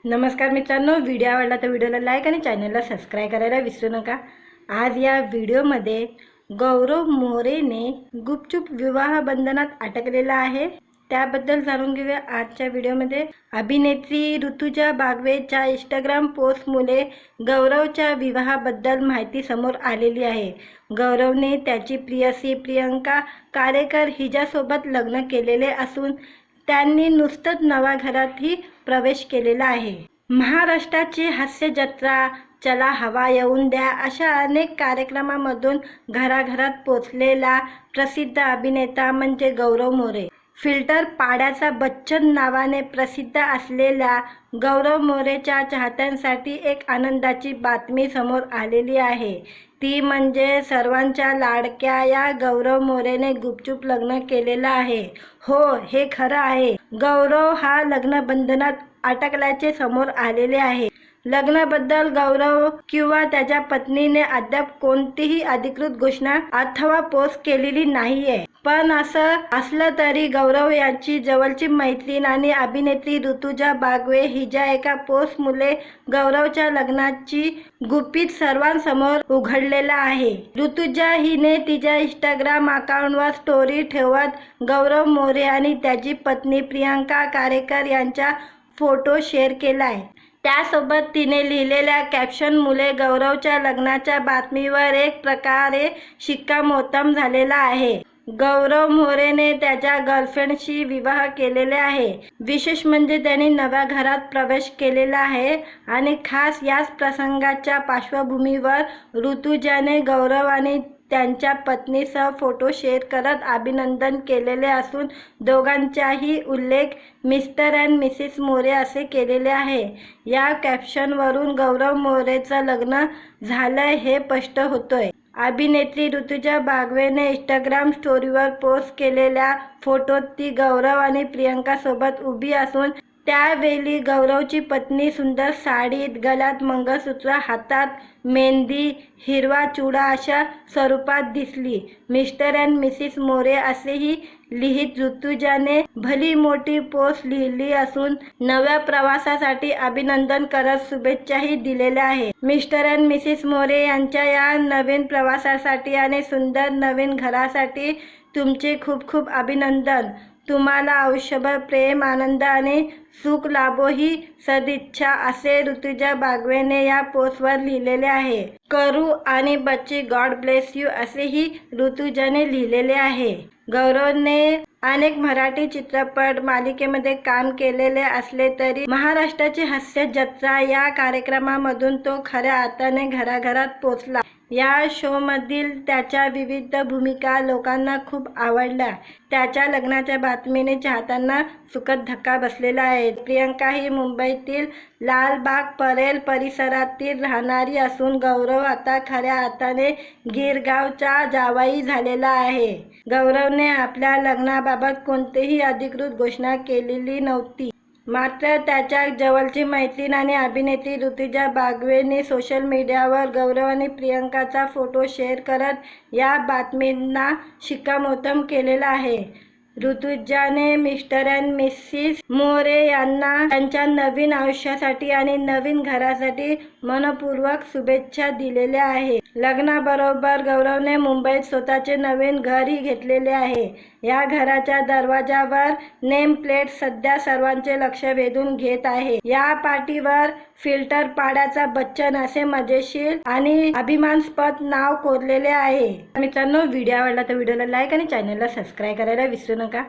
नमस्कार मित्रांनो, व्हिडिओ आवडला तर व्हिडिओला लाईक आणि चॅनलला सबस्क्राईब करायला विसरू नका। आज या व्हिडिओमध्ये गौरव मोरेने गुपचूप विवाह बंधनात अटकलेला आहे, त्याबद्दल जाणून घेऊया आजच्या व्हिडिओमध्ये। अभिनेत्री ऋतुजा बागवेच्या इंस्टाग्राम पोस्टमुळे गौरवच्या विवाहाबद्दल माहिती समोर आलेली आहे। गौरवने त्याची प्रियसी प्रियंका कारेकर हिच्यासोबत लग्न केलेले असून त्यांनी नुसतंच नव्या घरातही प्रवेश केलेला आहे। महाराष्ट्राची हास्य जत्रा, चला हवा येऊन द्या अशा अनेक कार्यक्रमांमधून घराघरात पोचलेला प्रसिद्ध अभिनेता म्हणजे गौरव मोरे। फिल्टर पाड्याचा बच्चन नावाने प्रसिद्ध असलेल्या गौरव मोरेच्या चाहत्यांसाठी एक आनंदाची बातमी समोर आलेली आहे। ती म्हणजे सर्वांच्या लाडक्या या गौरव मोरेने गुपचूप लग्न केलेलं आहे। हो, हे खरं आहे। गौरव हा लग्न बंधनात अटकल्याचे समोर आलेले आहे। लग्नाबद्दल गौरव किंवा त्याच्या पत्नीने अद्याप कोणतीही अधिकृत घोषणा अथवा पोस्ट केलेली नाहीये। पण असं असलं तरी गौरव यांची जवळची मैत्रीण आणि अभिनेत्री ऋतुजा बागवे हिच्या एका पोस्टमुळे गौरवच्या लग्नाची गुपित सर्वांसमोर उघडलेलं आहे। ऋतुजा हिने तिच्या इंस्टाग्राम अकाउंटवर स्टोरी ठेवत गौरव मोरे आणि त्याची पत्नी प्रियंका कारेकर यांचा फोटो शेअर केलाय। त्यासोबत तिने लिहिलेल्या कॅप्शनमुळे गौरवच्या लग्नाच्या बातमीवर एक प्रकारे शिक्कामोर्तब झालेला आहे। गौरव मोरेने त्याच्या गर्लफ्रेंडशी विवाह केलेले आहे। विशेष म्हणजे त्यांनी नव्या घरात प्रवेश केलेला आहे आणि खास याच प्रसंगाच्या पार्श्वभूमीवर ऋतुजाने गौरव आणि त्यांच्या पत्नीसह फोटो शेअर करत अभिनंदन केलेले असून दोघांचाही उल्लेख मिस्टर अँड मिसेस मोरे असे केलेले आहे। या कॅप्शनवरून गौरव मोरेचं लग्न झालंय हे स्पष्ट होतंय। अभिनेत्री ऋतुजा बागवेने इंस्टाग्राम स्टोरीवर पोस्ट केलेल्या फोटोत ती गौरव आणि प्रियंका सोबत उभी असून त्यावेळी गौरवची पत्नी सुंदर साडीत, गळ्यात मंगळसूत्र, हातात मेहंदी, हिरवा चुडा अशा स्वरूपात दिसली। मिस्टर अँड मिसेस मोरे असेही लिहित ऋतुजाने भली मोठी पोस्ट लिहिली असून नव्या प्रवासासाठी अभिनंदन करत शुभेच्छाही दिलेल्या आहे। मिस्टर अँड मिसेस मोरे यांच्या या नवीन प्रवासासाठी आणि सुंदर नवीन घरासाठी तुमचे खूप खूप अभिनंदन। तुम्हाला आयुष्यभर प्रेम, आनंद आणि सुख लाभो ही सदिच्छा असे ऋतुजा बागवेने या पोस्टवर लिहिलेले आहे। करू आणि बच्ची गॉड ब्लेस यू असेही ऋतुजाने लिहिलेले आहे। गौरवने अनेक मराठी चित्रपट मालिकेमध्ये काम केलेले असले तरी महाराष्ट्राची हास्य जत्रा या कार्यक्रमामधून तो खऱ्या अर्थाने घराघरात पोचला। या शोमधील त्याच्या विविध भूमिका लोकांना खूप आवडल्या। त्याच्या लग्नाच्या बातमीने चाहत्यांना सुखद धक्का बसलेला आहे। प्रियंका ही मुंबईतील लालबाग परेल परिसरातील राहणारी असून गौरव आता खऱ्या अर्थाने गिरगावचा जावई झालेला आहे। गौरवने आपल्या लग्नाबाबत कोणतीही अधिकृत घोषणा केलेली नव्हती, मात्र त्याच्या जवळची मैत्रीण आणि अभिनेत्री ऋतुजा बागवेने सोशल मीडियावर गौरव आणि प्रियंकाचा फोटो शेअर करत या बातमींना शिक्कामोर्तब केलेलं आहे। ऋतुजाने मिस्टर अँड मिसेस मोरे यांना त्यांच्या नवीन आयुष्यासाठी आणि नवीन घरासाठी मनपूर्वक शुभेच्छा दिलेल्या आहे। लग्नाबरोबर गौरवने मुंबईत स्वतःचे नवीन घरही घेतलेले आहे। या घराच्या दरवाजावर नेम प्लेट सध्या सर्वांचे लक्ष वेधून घेत आहे। या पाटीवर फिल्टर पाड्याचा बच्चन असे मजेशीर आणि अभिमानास्पद नाव कोरलेले आहे। मित्रांनो, व्हिडिओ आवडला तर व्हिडिओला लाईक आणि चॅनलला सबस्क्राईब करायला विसरू नका।